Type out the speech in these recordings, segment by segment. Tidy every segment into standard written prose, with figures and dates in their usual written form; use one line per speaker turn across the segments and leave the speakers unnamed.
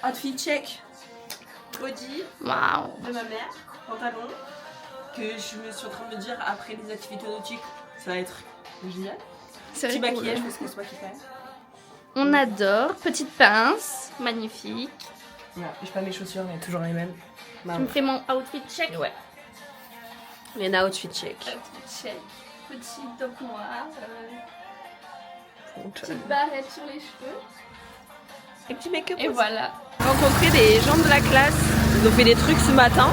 Outfit check. Body
Waouh.
de ma mère, pantalon. Que je me suis en train de me dire après les activités nautiques, ça va être génial.
C'est
Petit
vrai que
maquillage parce que c'est moi qui fais.
on adore. Petite pince, magnifique.
Non, j'ai pas mes chaussures, mais toujours les mêmes.
Tu me fais mon outfit check.
Ouais. Léna, outfit check.
Outfit check. Petit top noir.
Donc,
Petite barrette sur les cheveux.
et petit make-up.
Et voilà.
J'ai rencontré des gens de la classe. Ils ont fait des trucs ce matin.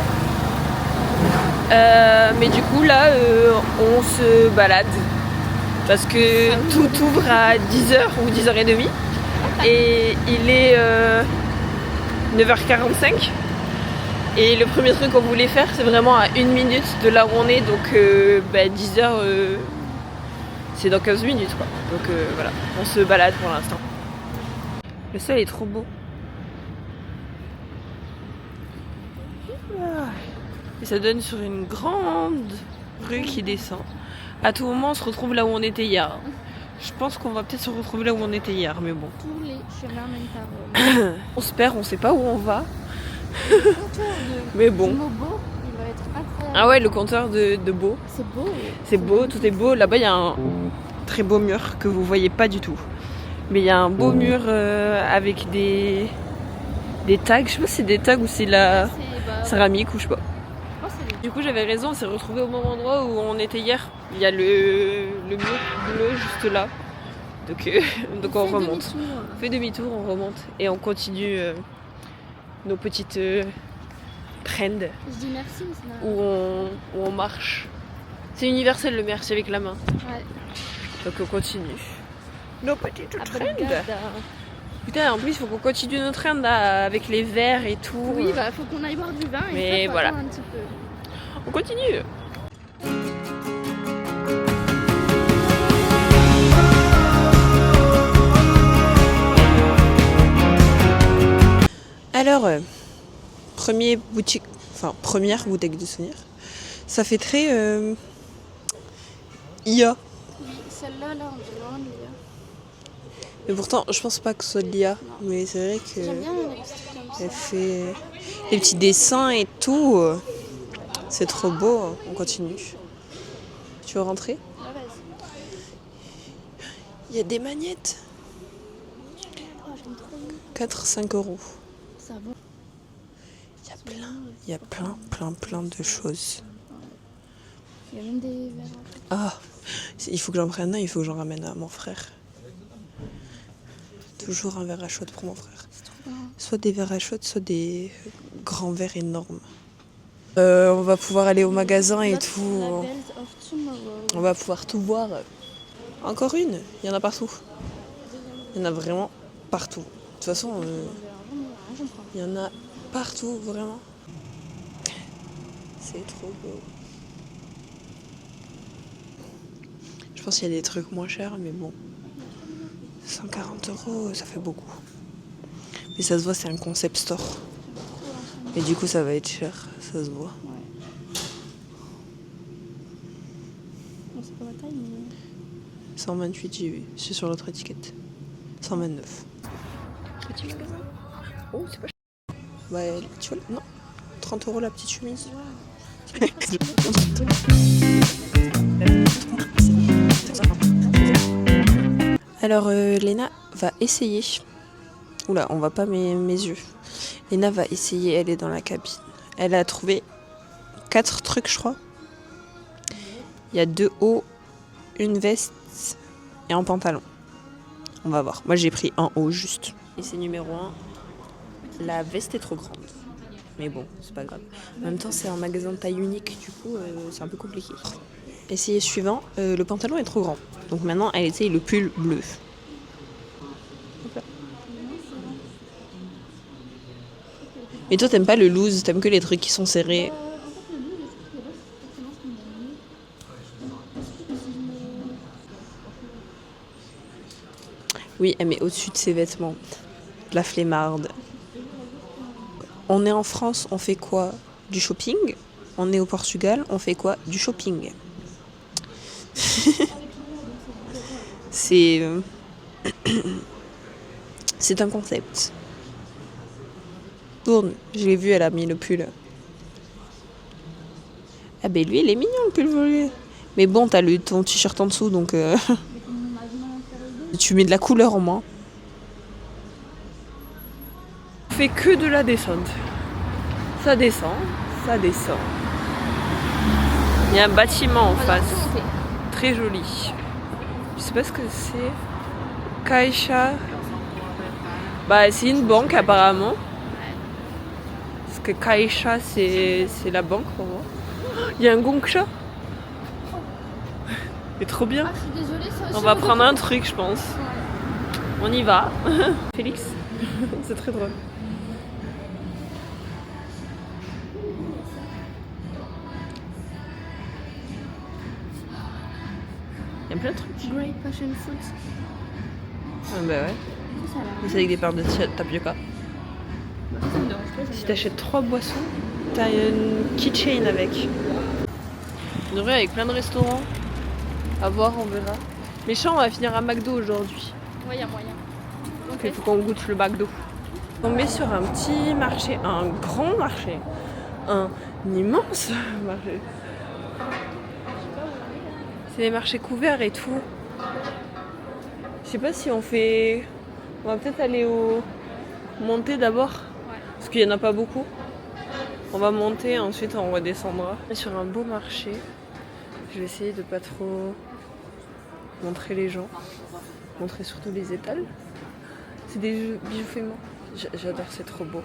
Mais du coup là on se balade parce que tout ouvre à 10h ou 10h30 et il est 9h45 et le premier truc qu'on voulait faire c'est vraiment à 1 minute de là où on est, donc 10h c'est dans 15 minutes quoi. Donc voilà, on se balade pour l'instant. Le sol est trop beau. Et ça donne sur une grande rue qui descend. À tout moment, on se retrouve là où on était hier. Je pense qu'on va peut-être se retrouver là où on était hier, mais bon.
Tous les chemins mènent à Rome.
On se perd, on sait pas où on va.
Le contour de
Mais bon.
Mobo, il va être incroyable.
Ah ouais, le compteur de Beau.
C'est beau.
C'est beau, tout est beau. Là-bas, il y a un très beau mur que vous voyez pas du tout. Mais il y a un beau mur avec des tags. Je sais pas si c'est des tags ou c'est la céramique ou je sais pas. Du coup j'avais raison, on s'est retrouvé au même endroit où on était hier. Il y a le mur bleu juste là. Donc on remonte. On fait demi-tour, on remonte et on continue nos petites trends
Je dis merci, mais
où on marche. C'est universel le merci avec la main.
Ouais.
Donc on continue. Nos petites trends.
Abrigada.
Putain, en plus il faut qu'on continue nos trends là, avec les verres et tout.
Oui, bah faut qu'on aille boire du vin et
Mais
ça,
voilà.
un petit peu.
On continue. Alors, première boutique de souvenirs. Ça fait très IA.
Oui, celle-là, là, on dirait vraiment de l'IA.
Mais pourtant, je pense pas que ce soit de l'IA. Mais c'est vrai que
J'aime bien les petits trucs comme ça.
elle fait les petits dessins et tout. C'est trop beau. On continue. Tu veux rentrer?
Ouais, vas-y.
Il y a des magnettes.
Oh, j'aime trop.
4-5 euros.
Ça va.
Il y a plein de choses.
Il y a même des verres.
Ah, il faut que j'en prenne un, il faut que j'en ramène à mon frère. Toujours un verre à shot pour mon frère.
C'est trop bien.
Soit des verres à shot, soit des grands verres énormes. On va pouvoir aller au magasin et tout.
Labels of Tomorrow.
On va pouvoir tout voir. Encore une, il y en a partout. Il y en a vraiment partout. De toute façon, il y en a partout, vraiment. C'est trop beau. Je pense qu'il y a des trucs moins chers, mais bon. 140 euros, ça fait beaucoup. Mais ça se voit, c'est un concept store. Et du coup, ça va être cher, ça se voit.
Bon, c'est pas ma taille, mais.
128, j'ai vu. C'est sur l'autre étiquette. 129. Petit magasin. Oh, c'est pas cher. Ouais, tu vois, non. 30 euros la petite chemise. Alors, Léna va essayer. Oula, on voit pas mes yeux. Léna va essayer, elle est dans la cabine. Elle a trouvé 4 trucs, je crois. Il y a 2 hauts, une veste et un pantalon. On va voir. Moi, j'ai pris un haut juste. Et c'est numéro 1. La veste est trop grande. Mais bon, c'est pas grave. En même temps, c'est un magasin de taille unique. Du coup, c'est un peu compliqué. Essayez suivant. Le pantalon est trop grand. Donc maintenant, elle essaye le pull bleu. Mais toi, t'aimes pas le loose, t'aimes que les trucs qui sont serrés. Oui, elle met au-dessus de ses vêtements. La flemmarde. On est en France, on fait quoi? Du shopping. On est au Portugal, on fait quoi? Du shopping. C'est un concept. Tourne, je l'ai vu, elle a mis le pull. Ah ben lui, il est mignon le pull violet. Mais bon, t'as ton t-shirt en dessous, donc tu mets de la couleur au moins. On fait que de la descente. Ça descend, ça descend. Il y a un bâtiment en face, très joli. Je sais pas ce que c'est. Caixa. Bah c'est une banque apparemment. Parce que Caixa c'est la banque pour moi. Il y a un gongcha. C'est trop bien.
Je suis désolée, ça aussi,
On va prendre un truc je pense. On y va. Félix. C'est très drôle. Il y a plein de trucs.
Great passion fruits.
Ah bah ouais.
Ça, là.
C'est avec des paires de tapioca.
Ça me dérange pas, ça me
Si
dérange.
t'achètes 3 boissons, t'as une keychain avec. On devrait avec plein de restaurants. À voir, on verra. Mais on va finir à McDo aujourd'hui.
Ouais, y a moyen.
Donc il faut qu'on goûte le McDo. On met sur un petit marché, un grand marché, un immense marché. C'est des marchés couverts et tout. Je sais pas si on fait... On va peut-être aller au... monter d'abord.
Ouais.
Parce qu'il y en a pas beaucoup. On va monter, ensuite on redescendra. Sur un beau marché. Je vais essayer de pas trop montrer les gens. Montrer surtout les étals. C'est des bijoux faits main. J'adore, c'est trop beau.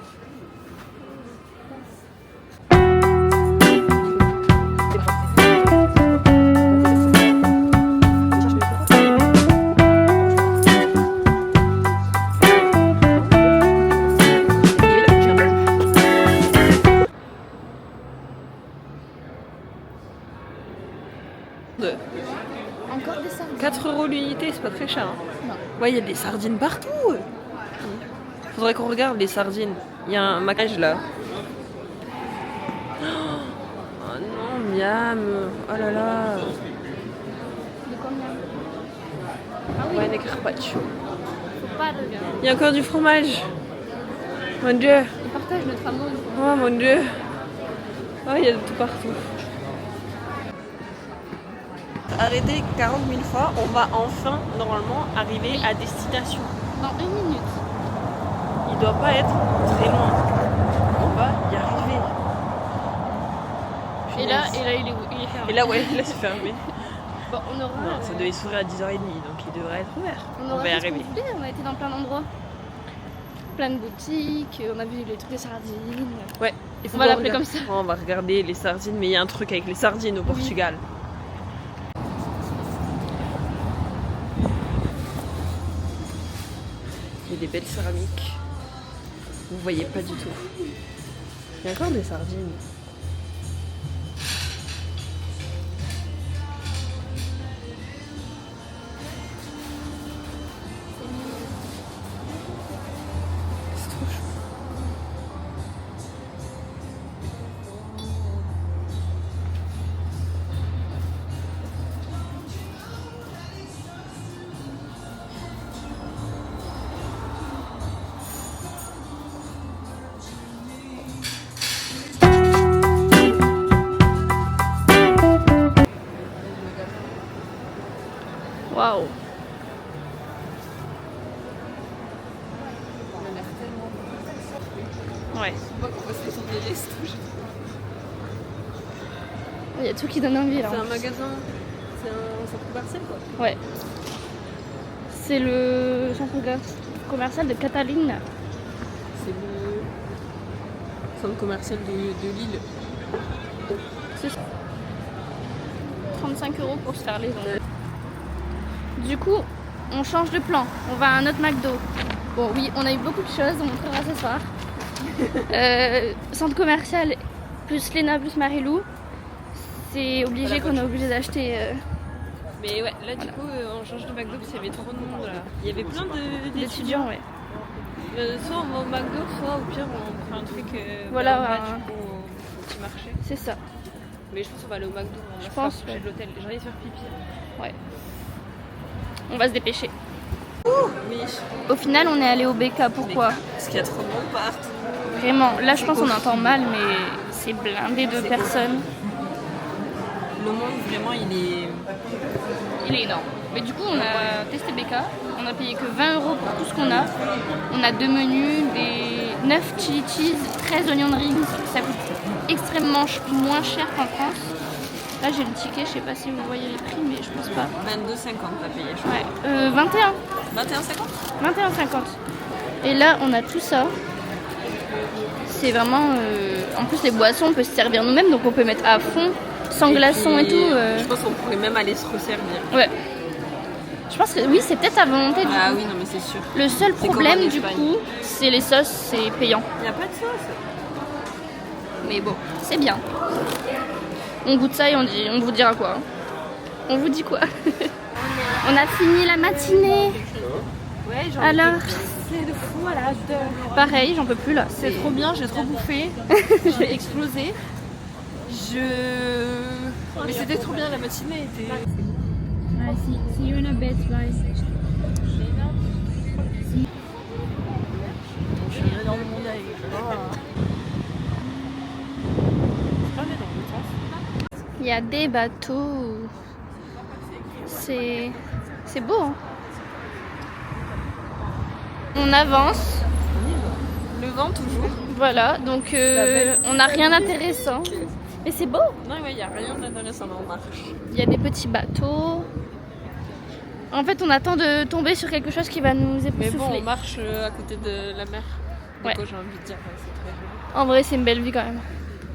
Encore des sardines.
4 € l'unité, c'est pas très cher. Hein.
Non.
Ouais, il y a des sardines partout. Faudrait qu'on regarde les sardines. Il y a un maquillage là. Oh non, miam. Oh là là.
De combien? Ah oui,
Ouais, des carpaccio.
faut pas regarder.
Il y a encore du fromage. Mon Dieu.
Ils partagent notre amour.
Oh mon Dieu. Oh, il y a de tout partout. Arrêtez 40 000 fois, on va enfin, normalement, arriver à destination.
Dans 1 minute.
Il doit pas être très loin. On va y arriver.
Et là, il est où? Il est fermé.
Et là, ouais, là c'est fermé.
Bon, on aura.
Non, ça devait s'ouvrir à 10h30, donc il devrait être ouvert.
On
On
aura
va y
fait ce qu'on
arriver.
voulait, on a été dans plein d'endroits. Plein de boutiques, on a vu les trucs de sardines.
Ouais, il faut
On va
qu'on
l'appeler
regarde.
comme ça.
On va regarder les sardines, mais il y a un truc avec les sardines au Portugal. Il y a des belles céramiques. Vous voyez pas du tout. Il y a encore des sardines. C'est trop chou.
Waouh!
Ouais.
Il y a tout qui donne envie là.
C'est un magasin, c'est un centre commercial quoi.
Ouais. C'est le centre commercial de Cataline.
C'est le centre commercial de Lille.
C'est ça. 35 € pour se faire les ongles. Du coup, on change de plan. On va à un autre McDo. Bon, oui, on a eu beaucoup de choses, on montrera ce soir. Centre commercial plus Léna plus Marilou. C'est obligé qu'on est obligé d'acheter.
Mais ouais, là du coup on change de McDo parce qu'il y avait trop de monde là. Il y avait plein
D'étudiants, ouais.
Soit on va au McDo, soit au pire on prend un truc
Voilà,
en bas,
ouais.
du coup, au petit marché.
C'est ça.
Mais je pense qu'on va aller au McDo. On va
Je
se
pense,
rapprocher
ouais.
de l'hôtel. J'ai envie de faire pipi.
Ouais. On va se dépêcher.
Oui.
Au final, on est allé au BK. Pourquoi?
Parce qu'il y a trop de monde partout.
Vraiment, là je pense qu'on entend mal, mais c'est blindé de personnes.
Le monde, vraiment,
Il est énorme. Mais du coup, on a testé BK, on a payé que 20 € pour tout ce qu'on a. On a 2 menus, des 9 chili cheese, 13 onion rings. Ça coûte extrêmement moins cher qu'en France. Là, j'ai le ticket, je sais pas si vous voyez les prix, mais je pense pas.
22,50 t'as payé, je crois.
Ouais, 21.
21,50
21,50. Et là, on a tout ça. C'est vraiment... En plus, les boissons, on peut se servir nous-mêmes, donc on peut mettre à fond, sans glaçons et tout.
Je pense qu'on pourrait même aller se resservir.
Ouais. Je pense que oui, c'est peut-être à volonté.
Ah oui, non, mais c'est sûr.
Le seul problème, du coup, c'est les sauces, c'est payant.
Il n'y a pas de sauce.
Mais bon, c'est bien. On goûte ça et on vous dira quoi. On vous dit quoi? On a fini la matinée.
Ouais, j'en
Alors,
c'est de fou à l'âge de...
pareil, j'en peux plus là.
C'est trop bien, j'ai trop bouffé. Je vais exploser. Mais c'était trop bien, la matinée était...
See you in a bit, bye.
J'irai dans le monde avec.
Il y a des bateaux. C'est beau. Hein. On avance.
Le vent toujours.
Voilà, donc on n'a rien d'intéressant. Mais c'est beau.
Non, il n'y a rien d'intéressant, on marche.
Il y a des petits bateaux. En fait, on attend de tomber sur quelque chose qui va nous époustoufler.
Mais bon, on marche à côté de la mer.
Ouais.
J'ai envie de dire, c'est très joli.
En vrai, c'est une belle vie quand même.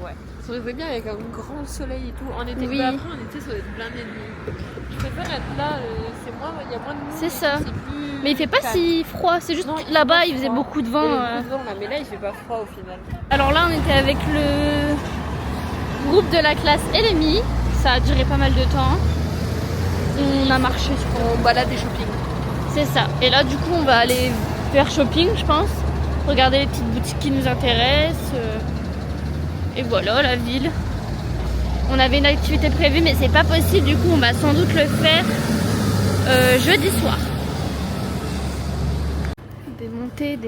Ouais. Ça serait bien avec un grand soleil et tout. En été,
Oui.
bah, après, en été, ça doit être blindé de nuit. Je préfère être là, il y a moins de nuit.
C'est ça.
C'est plus
Mais il fait pas
calme.
si froid, c'est juste
Non,
que là-bas, il faisait
froid.
beaucoup de
Il y
vent.
avait beaucoup de vent, là, mais là, il fait pas froid au final.
Alors là, on était avec le groupe de la classe LMI. Ça a duré pas mal de temps. On a marché, je crois.
On balade et shopping.
C'est ça. Et là, du coup, on va aller faire shopping, je pense. Regarder les petites boutiques qui nous intéressent. Et voilà, la ville. On avait une activité prévue, mais c'est pas possible. Du coup, on va sans doute le faire jeudi soir. Démonter.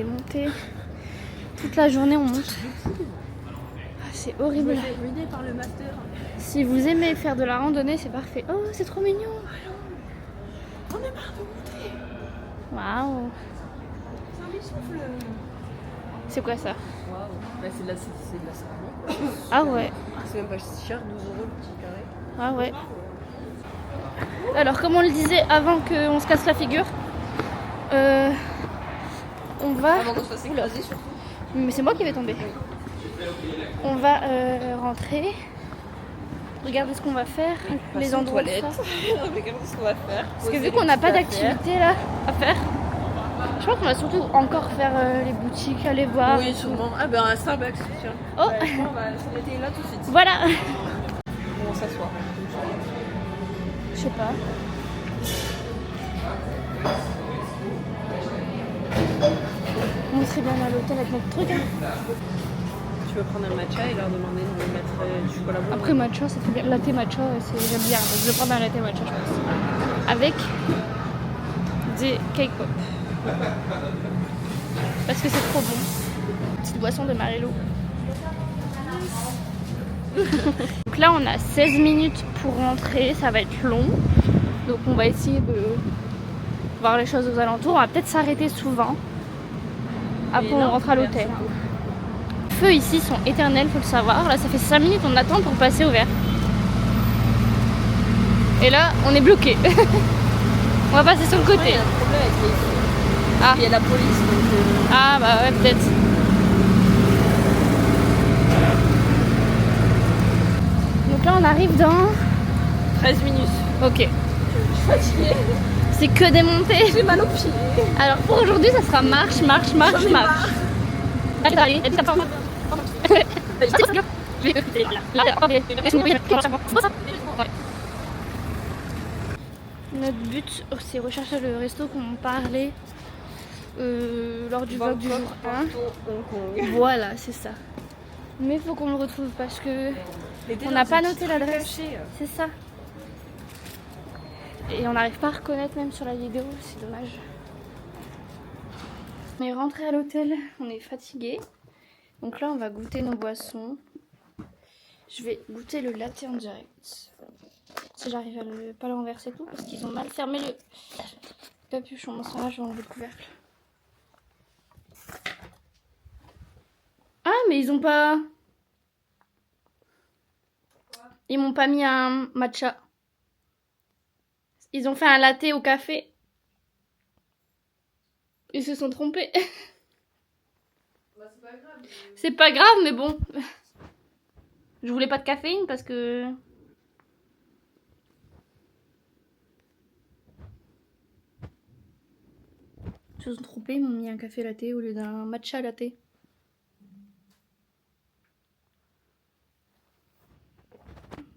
Toute la journée, on monte. Ah, c'est horrible.
Je suis ruinée par le master.
Si vous aimez faire de la randonnée, c'est parfait. Oh, c'est trop mignon.
On est marre de monter.
Waouh.
Ça me souffle.
C'est quoi ça?
Waouh. Bah, c'est de la céramique.
Ah ouais.
C'est même pas si cher, 12 € le petit carré.
Ah ouais. Alors, comme on le disait avant qu'on se casse la figure, on va...
Avant qu'on se fasse écraser surtout.
Mais c'est moi qui vais tomber. On va rentrer. Regardez ce qu'on va faire. Les endroits de ça.
Regardez ce qu'on va faire.
Parce que vu qu'on n'a pas d'activité là à faire, je pense qu'on va surtout encore faire les boutiques, aller voir.
Oui, sûrement. Ah ben un Starbucks, tiens.
Oh.
Ouais, on va s'arrêter là tout de suite.
Voilà.
On s'assoit.
Je sais pas. On serait bien à l'hôtel avec notre truc. Hein.
Tu veux prendre un matcha et leur demander de mettre du chocolat blanc?
Après matcha, c'est bien. Latte matcha, j'aime bien. Donc je vais prendre un latte matcha, je pense. Avec des cake pop. Parce que c'est trop bon. Petite boisson de Marilo. Donc là, on a 16 minutes pour rentrer. Ça va être long. Donc on va essayer de voir les choses aux alentours. On va peut-être s'arrêter souvent. Après, on rentre à l'hôtel. Les feux ici sont éternels, faut le savoir. Là, ça fait 5 minutes, on attend pour passer au vert. Et là, on est bloqué. On va passer sur le côté.
Il y a un problème avec les filles.
Ah.
Il y a la police donc.
Ah bah ouais, peut-être. Donc là, on arrive dans...
13 minutes.
Ok.
Je suis fatiguée.
C'est que des montées.
J'ai mal aux pieds.
Alors pour aujourd'hui, ça sera marche. Notre but, c'est rechercher le resto qu'on parlait lors du vlog du jour 1. Voilà, c'est ça. Mais il faut qu'on le retrouve parce que on n'a pas noté l'adresse. C'est ça. Et on n'arrive pas à reconnaître même sur la vidéo, c'est dommage. On est rentré à l'hôtel, on est fatigué. Donc là, on va goûter nos boissons. Je vais goûter le latte en direct. Si j'arrive à ne pas le renverser tout, parce qu'ils ont mal fermé le capuchon. Dans ce temps-là, je vais enlever le couvercle. Ah, mais ils ont pas... Ils m'ont pas mis un matcha. Ils ont fait un latte au café. Ils se sont trompés.
Bah, c'est pas grave.
C'est pas grave, mais bon. Je voulais pas de caféine parce que... Ils se sont trompés, ils m'ont mis un café latte au lieu d'un matcha latte.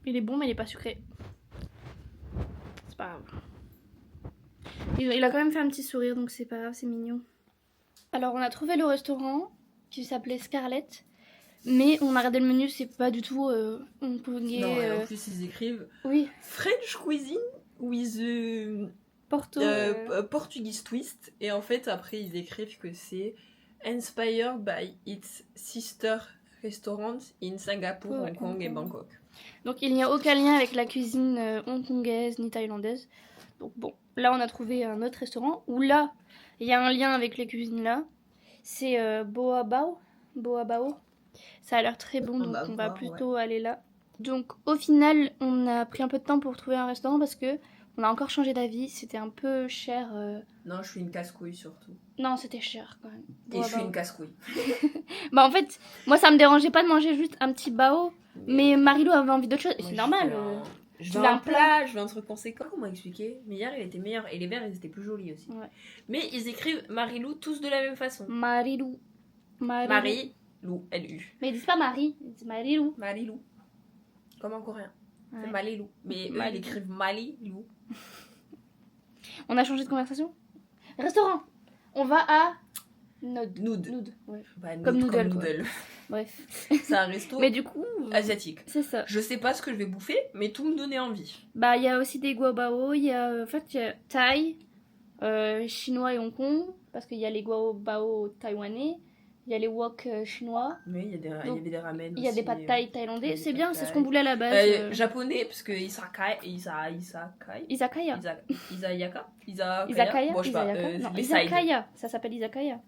Il est bon, mais il est pas sucré. C'est pas grave. Il a quand même fait un petit sourire, donc c'est pas grave, c'est mignon. Alors, on a trouvé le restaurant qui s'appelait Scarlett. Mais on a regardé le menu, c'est pas du tout hongkongais.
Non, et en plus ils écrivent
Oui,
French cuisine with
Porto.
Portuguese twist. Et en fait, après, ils écrivent que c'est inspired by its sister restaurants in Singapour,
Ouais,
Hong Kong et
Hong Kong.
Bangkok.
Donc il n'y a aucun lien avec la cuisine hongkongaise ni thaïlandaise. Donc bon, là on a trouvé un autre restaurant où là, il y a un lien avec les cuisines là. C'est Boa Bao. Ça a l'air très bon, donc on va
voir,
plutôt aller là. Donc au final, on a pris un peu de temps pour trouver un restaurant parce que on a encore changé d'avis. C'était un peu cher.
Non, je suis une casse-couille surtout.
Non, c'était cher quand même.
Et
Boa
je suis
Bao.
une casse-couille.
Bah en fait, moi ça me dérangeait pas de manger juste un petit bao. Mais Marilou avait envie d'autre chose. Et
Moi,
c'est normal.
Je
tu
veux
veux
un
un
plat, je veux un truc conséquent. Comment expliquer? Mais hier il était meilleur et les verres ils étaient plus jolis aussi.
Ouais.
Mais ils écrivent Marilou tous de la même façon.
Marilou.
Marie-Lou, L-U.
Mais ils disent pas Marie, ils disent Marilou.
Marilou. Comme en coréen.
Ouais.
C'est Malilou. Mais eux ils
Malilou.
écrivent Malilou.
On a changé de conversation. Restaurant. On va à Nood.
Nood.
Ouais.
Bah,
Comme
noodle,
noodle, quoi.
noodle.
Bref.
C'est un resto
Mais du coup,
asiatique.
c'est ça.
Je sais pas ce que je vais bouffer, mais tout me donnait envie.
Bah il y a aussi des guabao, il y a en fait il y a Thaï, chinois et Hong Kong parce qu'il y a les guabao taïwanais, il y a les wok chinois,
Mais il y avait des ramen.
il y a des
aussi.
pad thai thaïlandais.
des
C'est
pad
bien, c'est
thai.
ce qu'on voulait à la base.
Japonais, parce que Isakai.
Izakaya.
Izakaya. Bon, je sais pas.
Izakaya. Non,
Les sides.
Izakaya. Ça s'appelle Izakaya.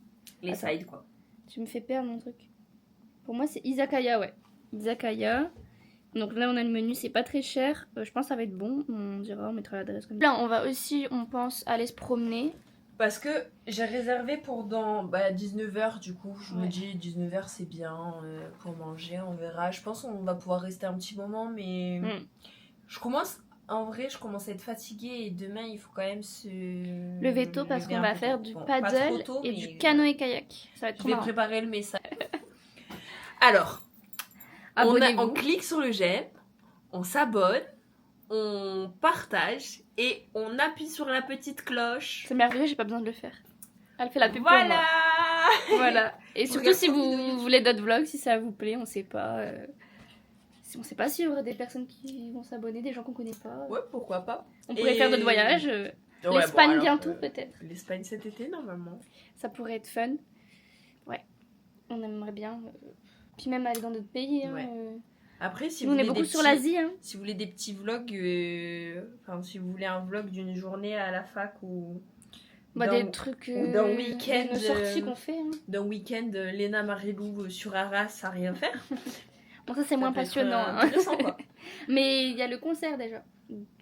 Les
Attends.
sides, quoi.
Tu me fais perdre mon truc. Pour moi, c'est Izakaya, ouais. Izakaya. Donc là, on a le menu, c'est pas très cher. Je pense que ça va être bon. On dira, on mettra l'adresse comme ça. Là, on va aussi, on pense, aller se promener.
Parce que j'ai réservé pour dans 19h, du coup. Je me
Ouais.
dis 19h, c'est bien pour manger. On verra. Je pense qu'on va pouvoir rester un petit moment, mais je commence à être fatiguée et demain, il faut quand même se
Lever tôt parce
lever
qu'on
un
va
peu
faire
tôt.
du
Bon, pas
paddle
trop tôt,
et
mais
du canoë-kayak. Ça va être
je
trop
vais
marrant.
préparer le message. Alors,
Abonnez-vous.
on clique sur le j'aime, on s'abonne, on partage et on appuie sur la petite cloche.
C'est merveilleux, j'ai pas besoin de le faire. Elle fait la pub pour
Voilà.
moi. Voilà. Et surtout
Regarde
si
ton vidéo
vous
YouTube.
voulez d'autres vlogs, si ça vous plaît, on sait pas. On sait pas s'il y aura des personnes qui vont s'abonner, des gens qu'on connaît pas.
Ouais, pourquoi pas.
On pourrait
Et-
faire d'autres voyages.
Ouais,
L'Espagne
bon, alors,
bientôt peut-être.
L'Espagne cet été normalement.
Ça pourrait être fun. Ouais. On aimerait bien. Puis même aller dans d'autres pays. Hein,
Ouais. Après, si
Nous,
vous
on est
voulez
beaucoup
des
sur
petits-
l'Asie. Hein.
Si vous voulez des petits vlogs, enfin si vous voulez un vlog d'une journée à la fac ou
Bah,
d'un-
des trucs.
ou d'un week-end,
Nos sorties qu'on fait. Hein.
d'un week-end, Léna Marilou sur Arras à rien faire.
Bon, ça c'est moins
Ça peut être,
passionnant. hein.
intéressant, quoi.
Mais il y a le concert déjà.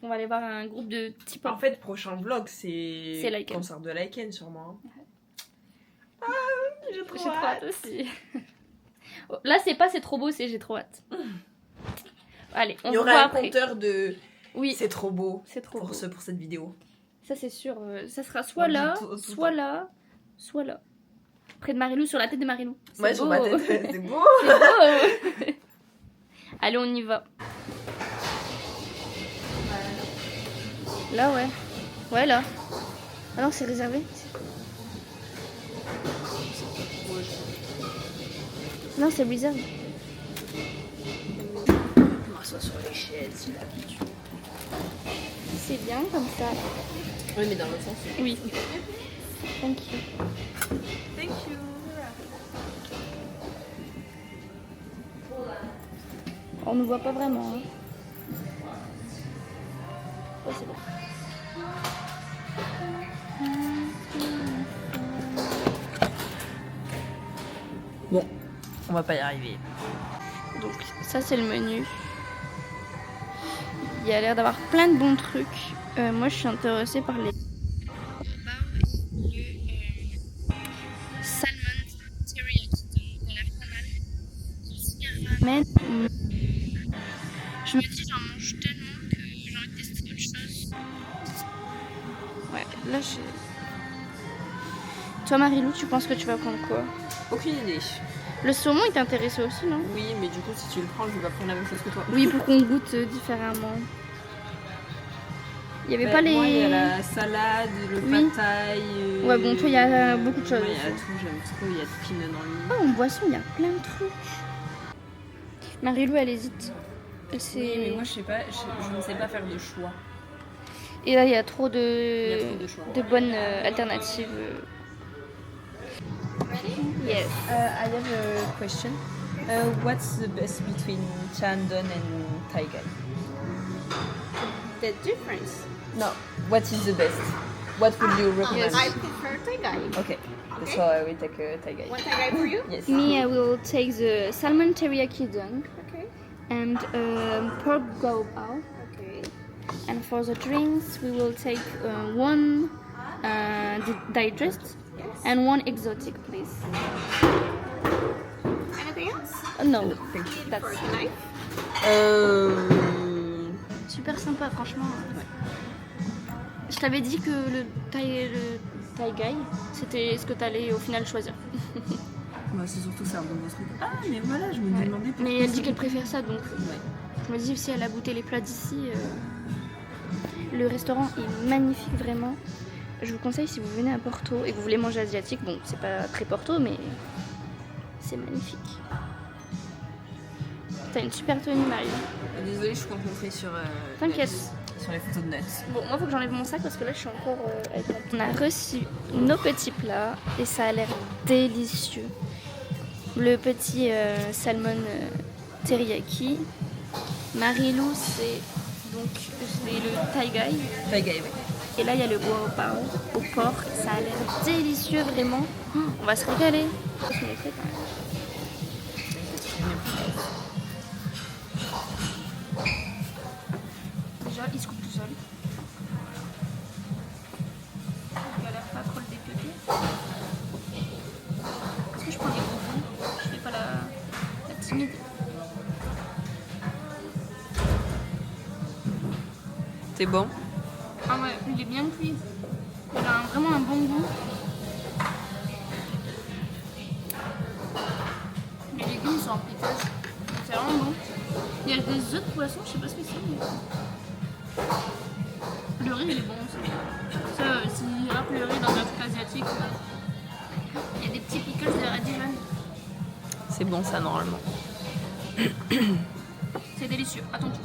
On va aller voir un groupe de type.
En fait, prochain vlog, c'est
C'est Lycan.
concert de Lycan sûrement. Ah, j'ai trop
J'ai trop
hâte.
hâte aussi. Oh, là, c'est pas c'est trop beau, c'est j'ai trop hâte. Allez, on
Il y
se
aura
voit
un
après.
compteur de
Oui,
c'est trop beau
c'est trop beau.
pour cette vidéo.
Ça, c'est sûr. Ça sera soit
On
là,
dit tout
soit
le temps.
là, soit là. Près de Marilou, sur la tête de Marilou. C'est
Ouais, sur
beau.
ma tête, c'est beau.
C'est beau. Allez, on y va. Là, ouais. Ouais, là. Ah non, c'est réservé. Non, c'est reserve.
Je m'assois sur les chaises, j'ai l'habitude.
C'est bien comme ça.
Oui, mais dans le sens.
Oui. Thank you.
Thank you.
On ne voit pas vraiment. Hein. Oh, c'est bon.
Bon, on va pas y arriver.
Donc ça c'est le menu. Il y a l'air d'avoir plein de bons trucs. Moi je suis intéressée par les salmon teriyaki. Ça a l'air pas mal. Mais je me dis j'en mange tellement que j'ai envie de tester autre chose. Ouais, là j'ai... Toi Marilou, tu penses que tu vas prendre quoi?
Aucune idée.
Le saumon il t'intéressait aussi, non?
Oui, mais du coup, si tu le prends, je vais pas prendre la même chose que toi.
Oui, pour qu'on goûte différemment. Il y avait pas les...
Moi, il y a la salade, le
Oui.
pad thai.
Ouais, bon, toi, il y a beaucoup de choses.
Moi, il y a tout, j'aime trop. Il y a du peanut dans le lit.
Oh, en boisson, il y a plein de trucs. Marilou, elle hésite. Elle sait...
Oui, mais moi, je sais pas, je ne sais pas faire de choix.
Et là, il y a trop de,
Il y a trop de choix.
de bonnes alternatives. Yes.
I have a question. What's the best between Chandon and Taigai?
The difference.
No, what is the best? What would you recommend?
yes.
I prefer Taigai.
Okay, so I will take Taigai.
One Taigai for you?
Yes.
Me, I will take the salmon teriyaki dunk
Okay.
and pork gaobao.
Okay.
And for the drinks, we will take one digest and one exotic, please.
Anything else?
No,
Thank you.
that's
For tonight?
super sympa, franchement. Je t'avais dit que le Taigai, c'était ce que t'allais au final choisir.
Bah, c'est surtout ça, un bon truc. Ah, mais voilà, je me demandais pourquoi.
Mais elle dit qu'elle préfère ça, donc
Ouais.
je me dis si elle a goûté les plats d'ici. Le restaurant est magnifique, vraiment. Je vous conseille si vous venez à Porto et que vous voulez manger asiatique. Bon, c'est pas très Porto, mais c'est magnifique. T'as une super tenue, Marie.
Désolée, je suis concentrée sur.
T'inquiète.
Sur les photos de notes.
Bon, moi, faut que j'enlève mon sac parce que là, je suis encore avec mon... On a reçu nos petits plats et ça a l'air délicieux. Le petit salmon teriyaki. Marilou, c'est le Taigai.
Taigai, oui.
Et là, il y a le guaopao au porc. Ça a l'air délicieux, vraiment. On va se régaler. Je me fais quand même. Déjà, il se coupe tout seul. Il a l'air pas trop le dépioter. Est-ce que je prends des gros bouts? Je fais pas la timide.
C'est bon?
Ah ouais, il est bien cuit. Il a vraiment un bon goût. Les légumes sont en piquage. C'est vraiment bon. Il y a des œufs de poisson, je sais pas ce que c'est. Mais... Le riz il est bon aussi. Ça, si rap le riz dans un truc asiatique, il y a des petits pickles de radis jaunes.
C'est bon, ça, normalement.
C'est délicieux. À ton tour.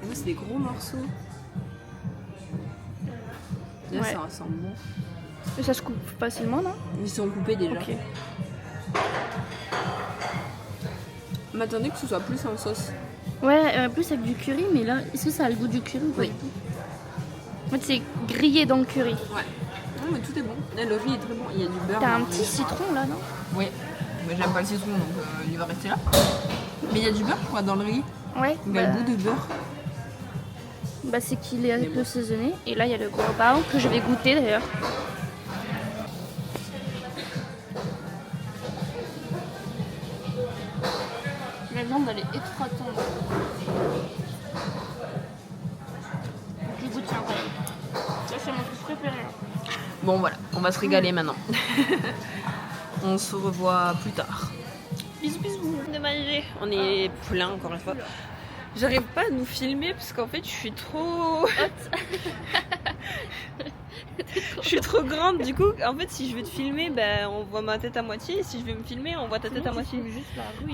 Et moi, c'est des gros morceaux. Là,
Ouais.
ça ressemble bon.
Et ça se coupe facilement, non?
Ils sont coupés déjà.
Ok.
Je m'attendais que ce soit plus en sauce.
Ouais, plus avec du curry, mais là, est-ce que ça a le goût du curry ou pas
Oui.
du tout? En fait, c'est grillé dans le curry.
Ouais. Non, mais tout est bon. Là, le riz est très bon. Il y a du beurre.
T'as un
dans
petit
le-
citron là, non?
Oui. Mais j'aime pas le citron, donc il va rester là. Mais il y a du beurre, je crois, dans le riz.
Ouais.
Il a le goût de beurre.
Bah, c'est qu'il est un
Mais
peu
bon.
saisonné. Et là, il y a le guaopao que je vais goûter d'ailleurs. La viande, elle est extra tendre. Je goûte, c'est incroyable. Ça, c'est mon truc préféré.
Bon, voilà. On va se régaler maintenant. On se revoit plus tard. Bisous, bisous. De manger. On est plein, encore une fois. J'arrive pas à nous filmer parce qu'en fait, je suis trop... Je suis trop grande, du coup, en fait, si je veux te filmer, ben, on voit ma tête à moitié. Et si je veux me filmer, on voit ta tête à moitié.
Juste la rue.